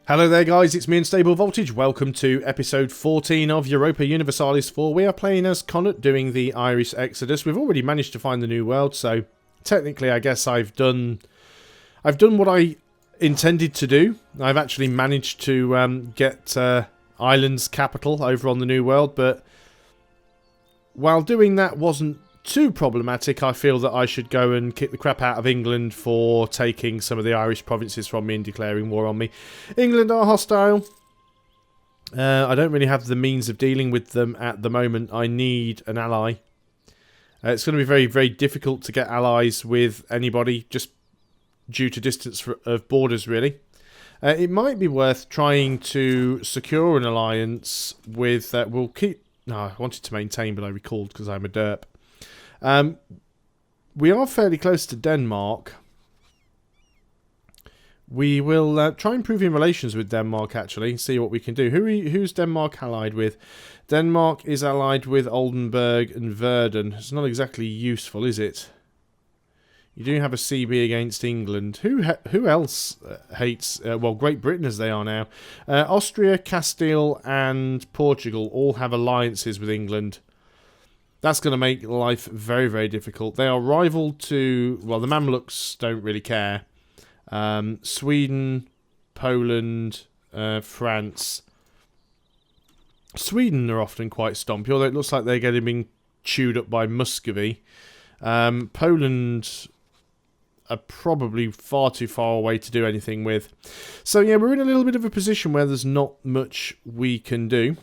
Hello there guys, it's me Unstable Voltage. Welcome to episode 14 of Europa Universalis IV. We are playing as Connaught doing the Irish Exodus. We've already managed to find the new world, so technically I guess I've done what I intended to do. I've actually managed to get Ireland's capital over on the new world, but while doing that wasn't too problematic, I feel that I should go and kick the crap out of England for taking some of the Irish provinces from me and declaring war on me. England are hostile. I don't really have the means of dealing with them at the moment. I need an ally. It's going to be very, very difficult to get allies with anybody, just due to distance of borders, really. It might be worth trying to secure an alliance with... we'll keep... No, I wanted to maintain, but I recalled because I'm a derp. We are fairly close to Denmark. We will try improving relations with Denmark, actually, see what we can do. Who's Denmark allied with? Denmark is allied with Oldenburg and Verden. It's not exactly useful, is it? You do have a CB against England. Who else hates... well, Great Britain as they are now. Austria, Castile and Portugal all have alliances with England. That's going to make life very, very difficult. They are rival to... Well, the Mamluks don't really care. Sweden, Poland, France. Sweden are often quite stompy, although it looks like they're getting being chewed up by Muscovy. Poland are probably far too far away to do anything with. So, yeah, we're in a little bit of a position where there's not much we can do.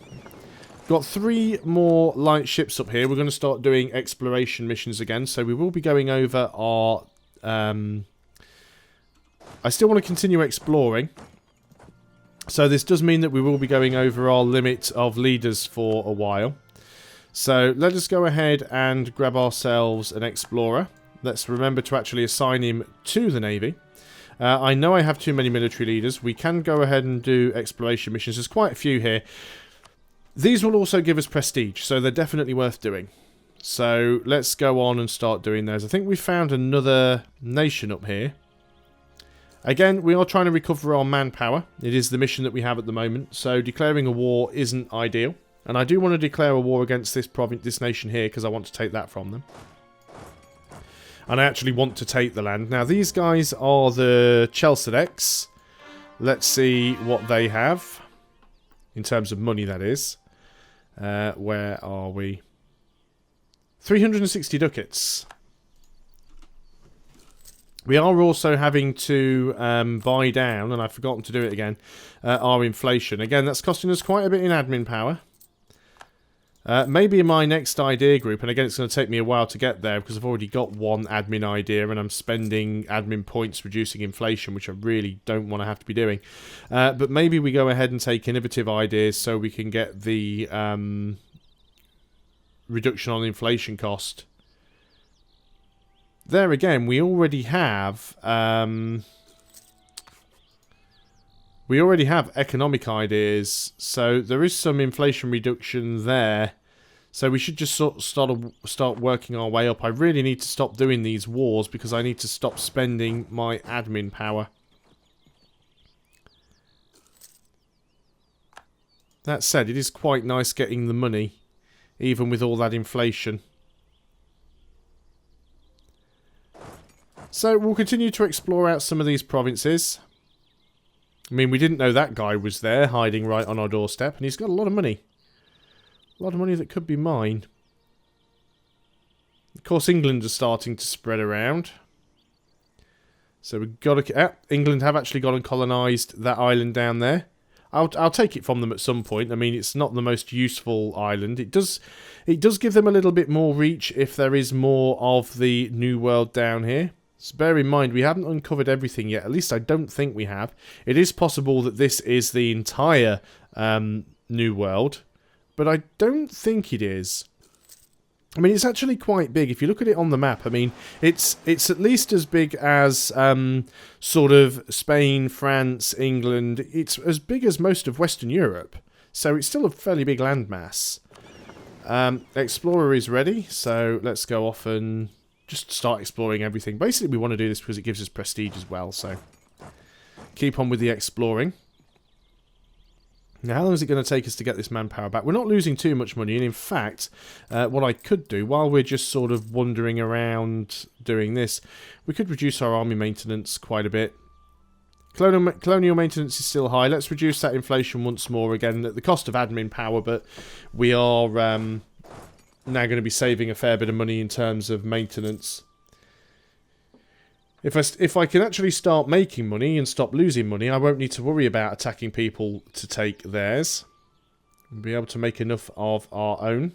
Got 3 more light ships up here. We're going to start doing exploration missions again. So we will be going over our... I still want to continue exploring. So this does mean that we will be going over our limit of leaders for a while. So let us go ahead and grab ourselves an explorer. Let's remember to actually assign him to the Navy. I know I have too many military leaders. We can go ahead and do exploration missions. There's quite a few here. These will also give us prestige, so they're definitely worth doing. So let's go on and start doing those. I think we found another nation up here. Again, we are trying to recover our manpower. It is the mission that we have at the moment, so declaring a war isn't ideal. And I do want to declare a war against this nation here, because I want to take that from them. And I actually want to take the land. Now, these guys are the Cossacks. Let's see what they have. In terms of money, that is. Where are we? 360 ducats. We are also having to buy down, and I've forgotten to do it again, our inflation. Again, that's costing us quite a bit in admin power. Maybe in my next idea group, and again it's going to take me a while to get there because I've already got one admin idea and I'm spending admin points reducing inflation, which I really don't want to have to be doing. But maybe we go ahead and take innovative ideas so we can get the reduction on inflation cost. There again, we already have economic ideas, so there is some inflation reduction there. So we should just start working our way up. I really need to stop doing these wars because I need to stop spending my admin power. That said, it is quite nice getting the money, even with all that inflation. So we'll continue to explore out some of these provinces. I mean, we didn't know that guy was there, hiding right on our doorstep, and he's got a lot of money. A lot of money that could be mine. Of course, England is starting to spread around. So we've got to... England have actually gone and colonised that island down there. I'll take it from them at some point. I mean, it's not the most useful island. It does give them a little bit more reach if there is more of the New World down here. So bear in mind, we haven't uncovered everything yet. At least I don't think we have. It is possible that this is the entire New World, but I don't think it is. I mean, it's actually quite big. If you look at it on the map, I mean, it's at least as big as sort of Spain, France, England. It's as big as most of Western Europe. So it's still a fairly big landmass. Explorer is ready, so let's go off and just start exploring everything. Basically, we want to do this because it gives us prestige as well, so keep on with the exploring. Now, how long is it going to take us to get this manpower back? We're not losing too much money, and in fact, what I could do, while we're just sort of wandering around doing this, we could reduce our army maintenance quite a bit. Colonial maintenance is still high. Let's reduce that inflation once more, again, at the cost of admin power, but we are now going to be saving a fair bit of money in terms of maintenance. If I can actually start making money and stop losing money, I won't need to worry about attacking people to take theirs. We'll be able to make enough of our own.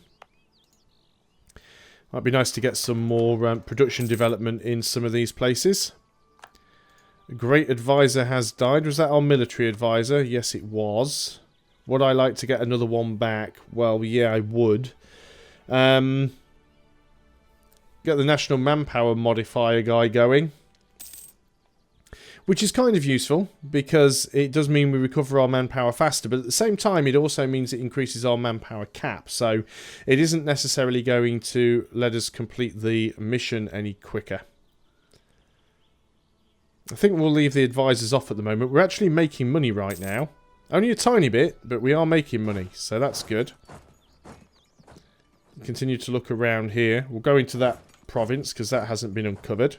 Might be nice to get some more production development in some of these places. A great advisor has died. Was that our military advisor? Yes, it was. Would I like to get another one back? Well, yeah, I would. Get the national manpower modifier guy going. Which is kind of useful, because it does mean we recover our manpower faster, but at the same time it also means it increases our manpower cap, so it isn't necessarily going to let us complete the mission any quicker. I think we'll leave the advisors off at the moment. We're actually making money right now. Only a tiny bit, but we are making money, so that's good. Continue to look around here. We'll go into that province, because that hasn't been uncovered.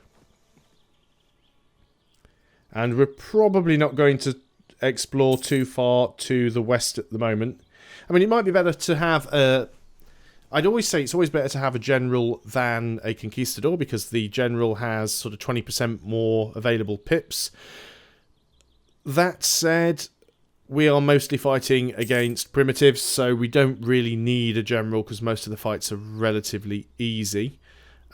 And we're probably not going to explore too far to the west at the moment. I mean, it might be better to have a... I'd always say it's always better to have a general than a conquistador, because the general has sort of 20% more available pips. That said, we are mostly fighting against primitives, so we don't really need a general, because most of the fights are relatively easy.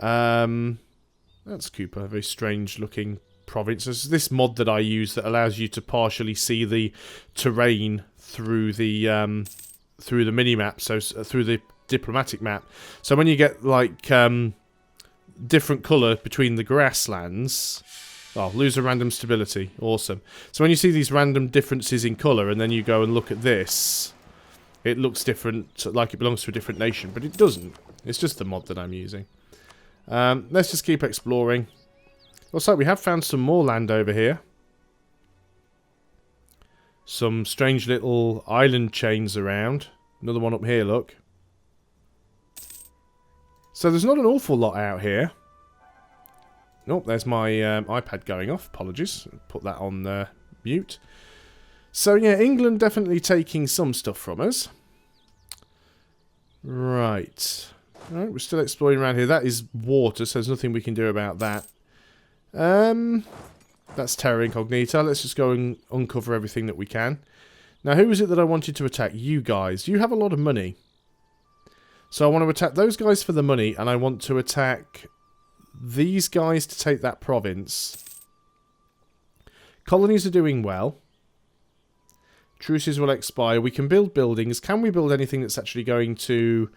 That's Cooper, a very strange looking province. There's this mod that I use that allows you to partially see the terrain through the mini-map, so through the diplomatic map. So when you get like different colour between the grasslands, oh, lose a random stability, awesome. So when you see these random differences in colour and then you go and look at this, it looks different, like it belongs to a different nation, but it doesn't. It's just the mod that I'm using. Let's just keep exploring. Looks like we have found some more land over here. Some strange little island chains around. Another one up here, look. So there's not an awful lot out here. Nope, there's my iPad going off. Apologies. Put that on mute. So yeah, England definitely taking some stuff from us. Right. Alright, we're still exploring around here. That is water, so there's nothing we can do about that. That's Terra Incognita. Let's just go and uncover everything that we can. Now, who is it that I wanted to attack? You guys. You have a lot of money. So I want to attack those guys for the money, and I want to attack these guys to take that province. Colonies are doing well. Truces will expire. We can build buildings. Can we build anything that's actually going to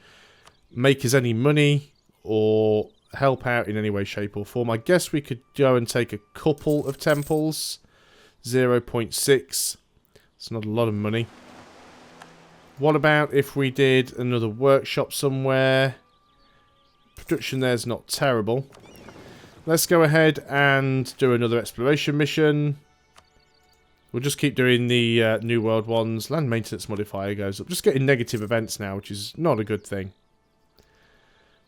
make us any money or help out in any way, shape or form? I guess we could go and take a couple of temples. 0.6. It's not a lot of money. What about if we did another workshop somewhere? Production there's not terrible. Let's go ahead and do another exploration mission. We'll just keep doing the New World ones. Land maintenance modifier goes up. Just getting negative events now, which is not a good thing.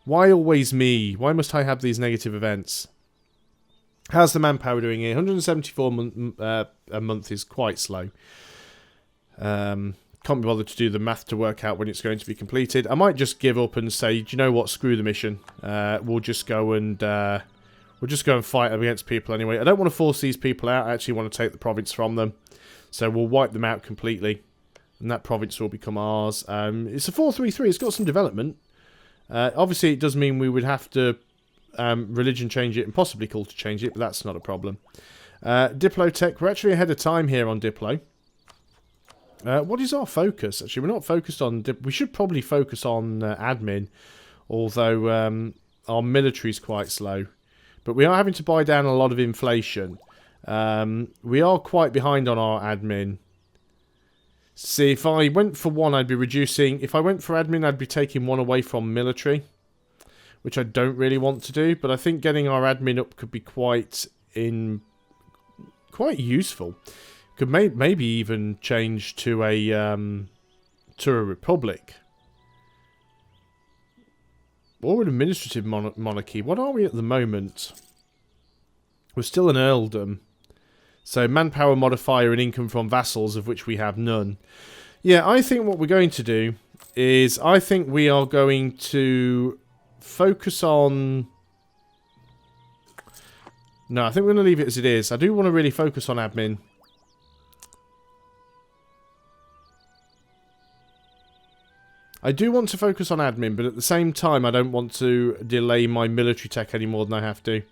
Why always me? Why must I have these negative events? How's the manpower doing here? 174 a month is quite slow. Can't be bothered to do the math to work out when it's going to be completed. I might just give up and say, do you know what? Screw the mission. We'll just go and fight against people anyway. I don't want to force these people out. I actually want to take the province from them. So we'll wipe them out completely, and that province will become ours. It's a 433. It's got some development. Obviously, it does mean we would have to religion change it and possibly culture change it, but that's not a problem. Diplotech, we're actually ahead of time here on Diplo. What is our focus? Actually, we're not focused on... we should probably focus on admin, although our military is quite slow. But we are having to buy down a lot of inflation. We are quite behind on our admin. See, if I went for one, I'd be reducing... If I went for admin, I'd be taking one away from military, which I don't really want to do. But I think getting our admin up could be quite useful. Could maybe even change to a republic. Or an administrative monarchy. What are we at the moment? We're still an earldom. So manpower modifier and income from vassals, of which we have none. Yeah, I think what we're going to do is I think we are going to focus on... No, I think we're going to leave it as it is. I do want to really focus on admin. I do want to focus on admin, but at the same time, I don't want to delay my military tech any more than I have to.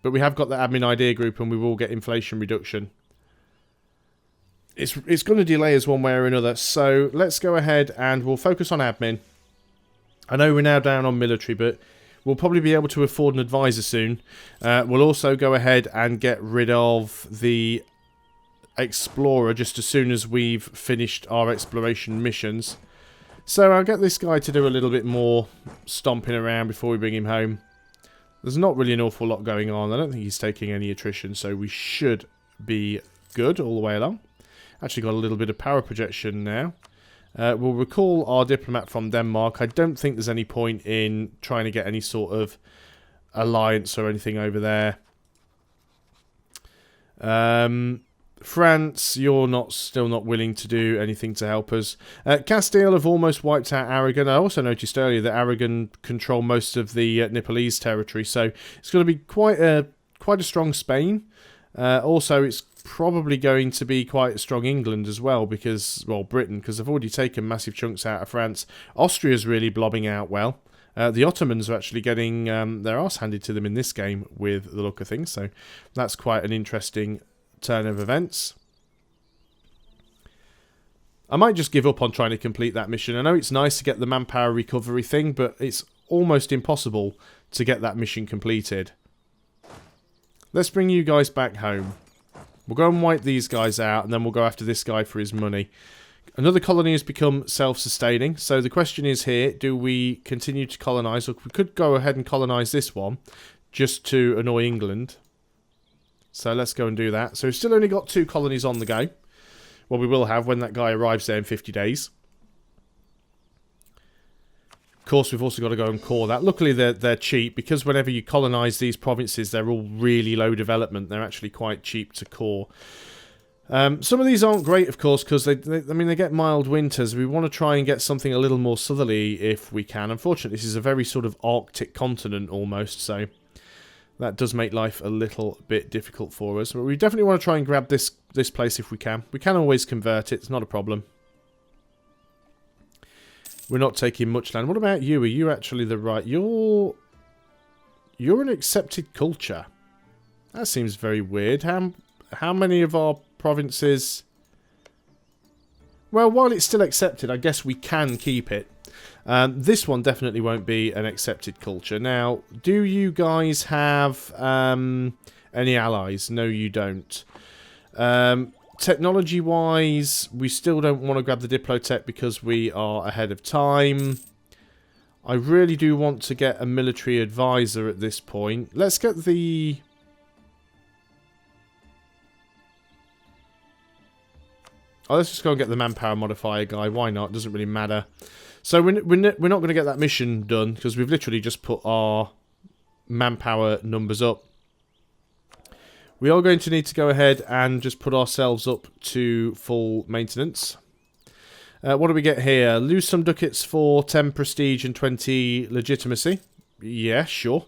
But we have got the admin idea group, and we will get inflation reduction. It's going to delay us one way or another, so let's go ahead and we'll focus on admin. I know we're now down on military, but we'll probably be able to afford an advisor soon. We'll also go ahead and get rid of the explorer just as soon as we've finished our exploration missions. So I'll get this guy to do a little bit more stomping around before we bring him home. There's not really an awful lot going on. I don't think he's taking any attrition, so we should be good all the way along. Actually got a little bit of power projection now. We'll recall our diplomat from Denmark. I don't think there's any point in trying to get any sort of alliance or anything over there. France, you're still not willing to do anything to help us. Castile have almost wiped out Aragon. I also noticed earlier that Aragon control most of the Nepalese territory, so it's going to be quite a strong Spain. Also, it's probably going to be quite a strong England as well, because, well, Britain, because they've already taken massive chunks out of France. Austria's really blobbing out well. The Ottomans are actually getting their arse handed to them in this game with the look of things, so that's quite an interesting turn of events. I might just give up on trying to complete that mission. I know it's nice to get the manpower recovery thing, but it's almost impossible to get that mission completed. Let's bring you guys back home. We'll go and wipe these guys out, and then we'll go after this guy for his money. Another colony has become self-sustaining, so the question is here, do we continue to colonise? Look, we could go ahead and colonise this one, just to annoy England. So let's go and do that. So we've still only got 2 colonies on the go. Well, we will have when that guy arrives there in 50 days. Of course, we've also got to go and core that. Luckily, they're cheap, because whenever you colonise these provinces, they're all really low development. They're actually quite cheap to core. Some of these aren't great, of course, because they get mild winters. We want to try and get something a little more southerly if we can. Unfortunately, this is a very sort of Arctic continent almost, so that does make life a little bit difficult for us. But we definitely want to try and grab this place if we can. We can always convert it. It's not a problem. We're not taking much land. What about you? Are you actually the right... You're an accepted culture. That seems very weird. How many of our provinces... Well, while it's still accepted, I guess we can keep it. This one definitely won't be an accepted culture. Now, do you guys have any allies? No, you don't. Technology-wise, we still don't want to grab the Diplotech because we are ahead of time. I really do want to get a military advisor at this point. Let's get the... Oh, let's just go and get the manpower modifier guy. Why not? Doesn't really matter. So we're not going to get that mission done because we've literally just put our manpower numbers up. We are going to need to go ahead and just put ourselves up to full maintenance. What do we get here? Lose some ducats for 10 prestige and 20 legitimacy. Yeah, sure.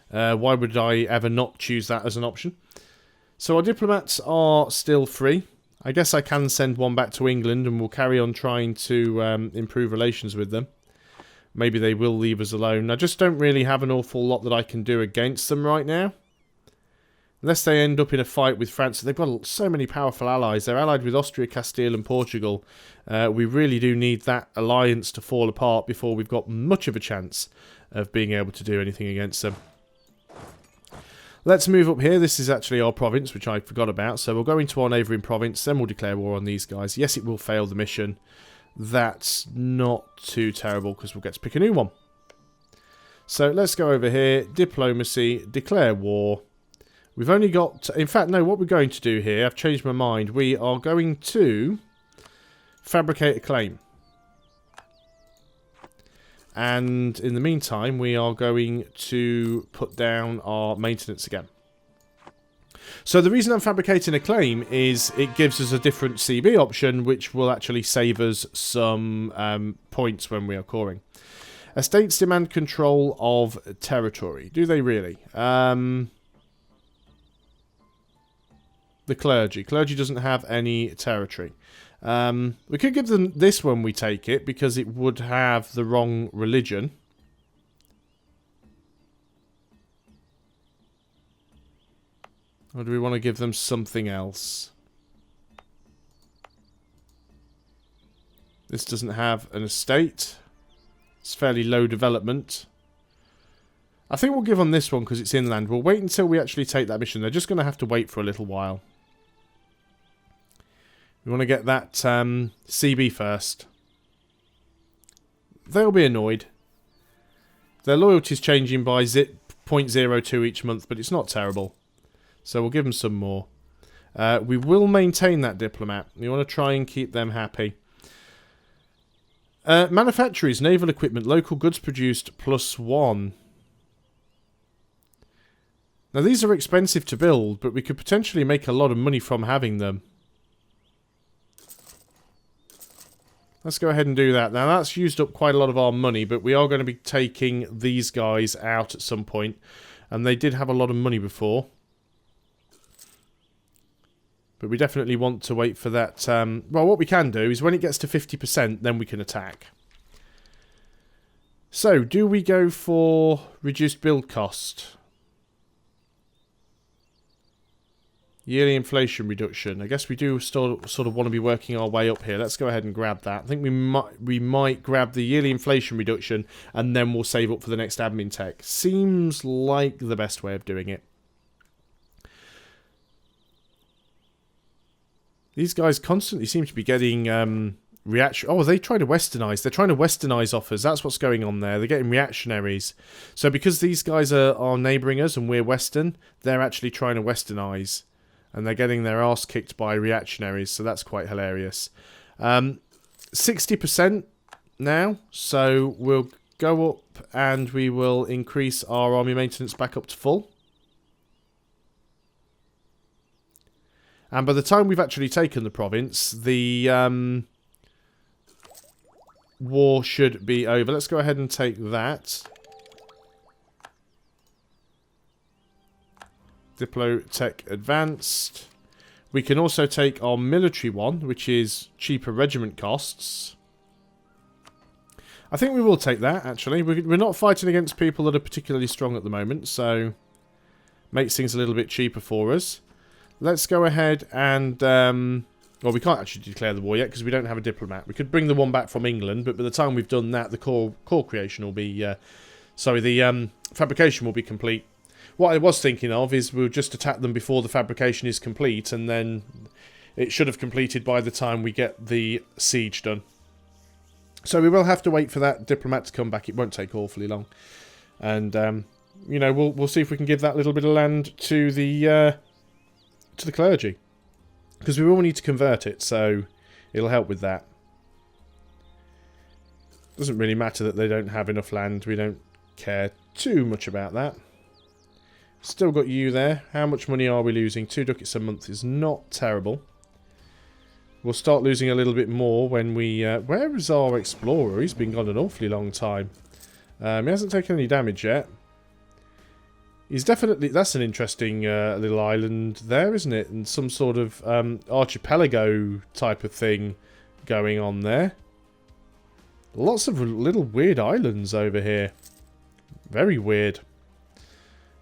Why would I ever not choose that as an option? So our diplomats are still free. I guess I can send one back to England and we'll carry on trying to improve relations with them. Maybe they will leave us alone. I just don't really have an awful lot that I can do against them right now. Unless they end up in a fight with France. They've got so many powerful allies. They're allied with Austria, Castile and Portugal. We really do need that alliance to fall apart before we've got much of a chance of being able to do anything against them. Let's move up here. This is actually our province, which I forgot about. So we'll go into our neighbouring province, then we'll declare war on these guys. Yes, it will fail the mission. That's not too terrible because we'll get to pick a new one. So let's go over here. Diplomacy, declare war. We've only got... In fact, no, what we're going to do here, I've changed my mind. We are going to fabricate a claim. And in the meantime, we are going to put down our maintenance again. So the reason I'm fabricating a claim is it gives us a different CB option, which will actually save us some points when we are coring. Estates demand control of territory. Do they really? The clergy. Clergy doesn't have any territory. We could give them this when we take it, because it would have the wrong religion. Or do we want to give them something else? This doesn't have an estate. It's fairly low development. I think we'll give on this one because it's inland. We'll wait until we actually take that mission. They're just going to have to wait for a little while. We want to get that CB first. They'll be annoyed. Their loyalty's changing by 0.02 each month, but it's not terrible. So we'll give them some more. We will maintain that diplomat. We want to try and keep them happy. Manufacturers, naval equipment, local goods produced, +1. Now these are expensive to build, but we could potentially make a lot of money from having them. Let's go ahead and do that. Now that's used up quite a lot of our money, but we are going to be taking these guys out at some point. And they did have a lot of money before. But we definitely want to wait for that. Well, what we can do is when it gets to 50%, then we can attack. So, do we go for reduced build cost? Yearly inflation reduction. I guess we do still sort of want to be working our way up here. Let's go ahead and grab that. I think we might grab the yearly inflation reduction, and then we'll save up for the next admin tech. Seems like the best way of doing it. These guys constantly seem to be getting reaction. Oh, they try to westernize. They're trying to westernize offers. That's what's going on there. They're getting reactionaries. So because these guys are neighbouring us and we're western, they're actually trying to westernize. And they're getting their arse kicked by reactionaries. So that's quite hilarious. 60% now. So we'll go up and we will increase our army maintenance back up to full. And by the time we've actually taken the province, the war should be over. Let's go ahead and take that. Diplotech advanced. We can also take our military one, which is cheaper regiment costs. I think we will take that, actually. We're not fighting against people that are particularly strong at the moment, so makes things a little bit cheaper for us. Let's go ahead and... well, we can't actually declare the war yet because we don't have a diplomat. We could bring the one back from England, but by the time we've done that, the core creation will be... the fabrication will be complete. What I was thinking of is we'll just attack them before the fabrication is complete, and then it should have completed by the time we get the siege done. So we will have to wait for that diplomat to come back. It won't take awfully long. And, you know, we'll see if we can give that little bit of land to the clergy. Because we will need to convert it, so it'll help with that. Doesn't really matter that they don't have enough land. We don't care too much about that. Still got you there. How much money are we losing? 2 ducats a month is not terrible. We'll start losing a little bit more when we... where is our explorer? He's been gone an awfully long time. He hasn't taken any damage yet. He's definitely... That's an interesting little island there, isn't it? And some sort of archipelago type of thing going on there. Lots of little weird islands over here. Very weird.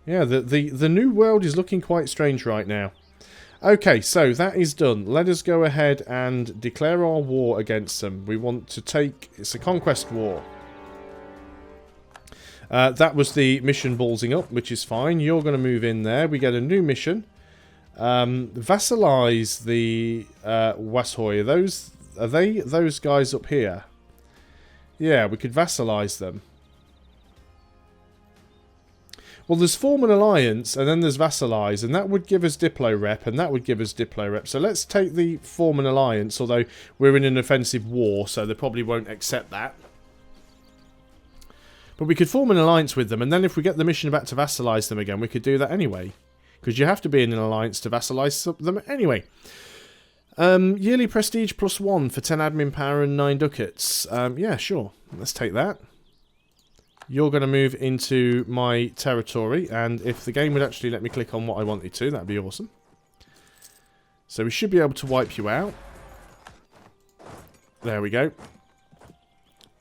Yeah, the new world is looking quite strange right now. Okay, so that is done. Let us go ahead and declare our war against them. We want to take... It's a conquest war. That was the mission ballsing up, which is fine. You're going to move in there. We get a new mission. Vassalize the Washoy. Are they those guys up here? Yeah, we could vassalize them. Well, there's form an alliance, and then there's vassalize, and that would give us Diplo rep, and that would give us Diplo rep. So let's take the form an alliance, although we're in an offensive war, so they probably won't accept that. But we could form an alliance with them, and then if we get the mission back to vassalize them again, we could do that anyway. Because you have to be in an alliance to vassalize them anyway. Yearly prestige +1 for 10 admin power and 9 ducats. Yeah, sure. Let's take that. You're going to move into my territory, and if the game would actually let me click on what I wanted to, that'd be awesome. So we should be able to wipe you out. There we go.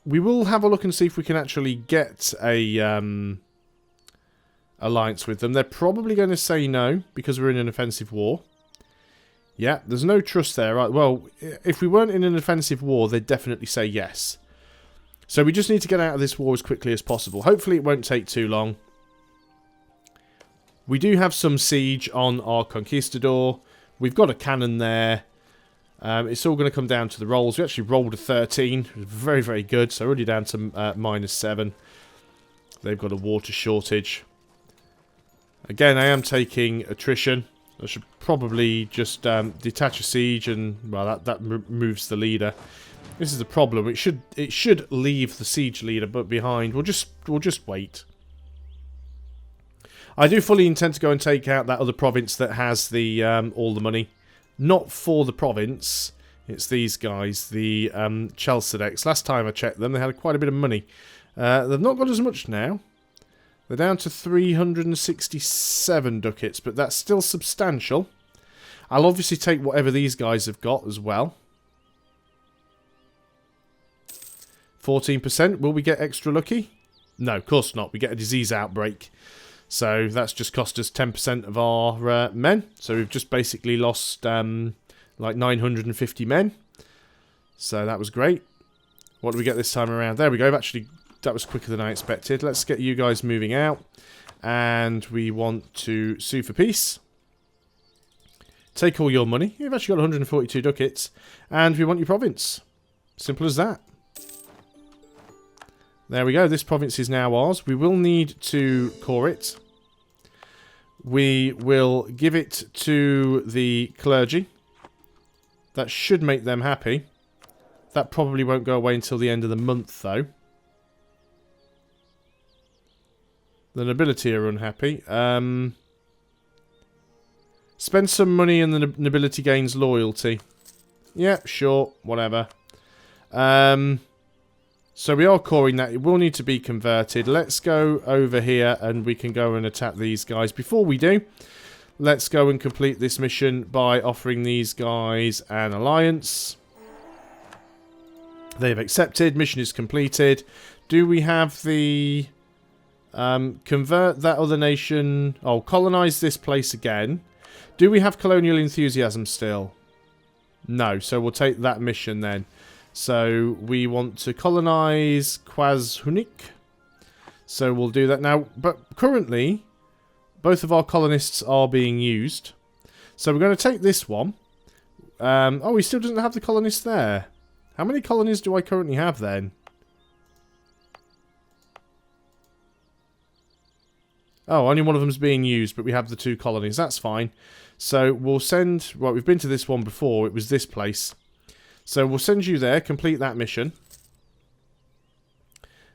We will have a look and see if we can actually get a alliance with them. They're probably going to say no, because we're in an offensive war. Yeah, there's no trust there. Right? Well, if we weren't in an offensive war, they'd definitely say yes. So we just need to get out of this war as quickly as possible. Hopefully it won't take too long. We do have some siege on our Conquistador. We've got a cannon there. It's all going to come down to the rolls. We actually rolled a 13. Very, very good. So already down to -7. They've got a water shortage. Again, I am taking attrition. I should probably just detach a siege and, well, that moves the leader. This is the problem. It should leave the siege leader but behind. We'll just wait. I do fully intend to go and take out that other province that has the all the money. Not for the province. It's these guys, the Cossacks. Last time I checked them, they had quite a bit of money. They've not got as much now. They're down to 367 ducats, but that's still substantial. I'll obviously take whatever these guys have got as well. 14%. Will we get extra lucky? No, of course not. We get a disease outbreak. So that's just cost us 10% of our men. So we've just basically lost like 950 men. So that was great. What do we get this time around? There we go. Actually, that was quicker than I expected. Let's get you guys moving out. And we want to sue for peace. Take all your money. You've actually got 142 ducats. And we want your province. Simple as that. There we go. This province is now ours. We will need to core it. We will give it to the clergy. That should make them happy. That probably won't go away until the end of the month, though. The nobility are unhappy. Spend some money and the nobility gains loyalty. Yeah, sure. Whatever. So we are coring that. It will need to be converted. Let's go over here and we can go and attack these guys. Before we do, let's go and complete this mission by offering these guys an alliance. They've accepted. Mission is completed. Do we have the... convert that other nation... Oh, colonize this place again. Do we have colonial enthusiasm still? No, so we'll take that mission then. So we want to colonize Quazhunik. So we'll do that now. But currently, both of our colonists are being used. So we're going to take this one. Oh, he still doesn't have the colonists there. How many colonies do I currently have then? Oh, only one of them's being used, but we have the 2 colonies. That's fine. So we'll send... Well, we've been to this one before. It was this place. So we'll send you there, complete that mission.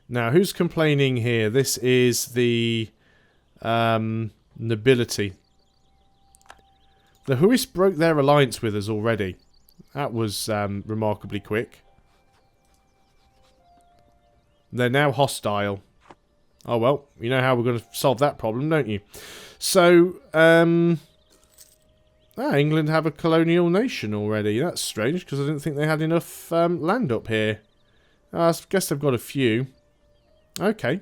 Now, who's complaining here? This is the nobility. The Huis broke their alliance with us already. That was remarkably quick. They're now hostile. Oh well, you know how we're going to solve that problem, don't you? So, England have a colonial nation already. That's strange, because I didn't think they had enough land up here. I guess they've got a few. Okay.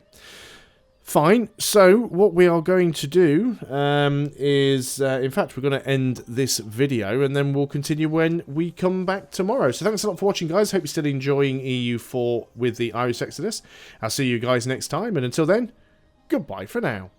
Fine. So, what we are going to do is... in fact, we're going to end this video, and then we'll continue when we come back tomorrow. So, thanks a lot for watching, guys. Hope you're still enjoying EU4 with the Irish Exodus. I'll see you guys next time, and until then, goodbye for now.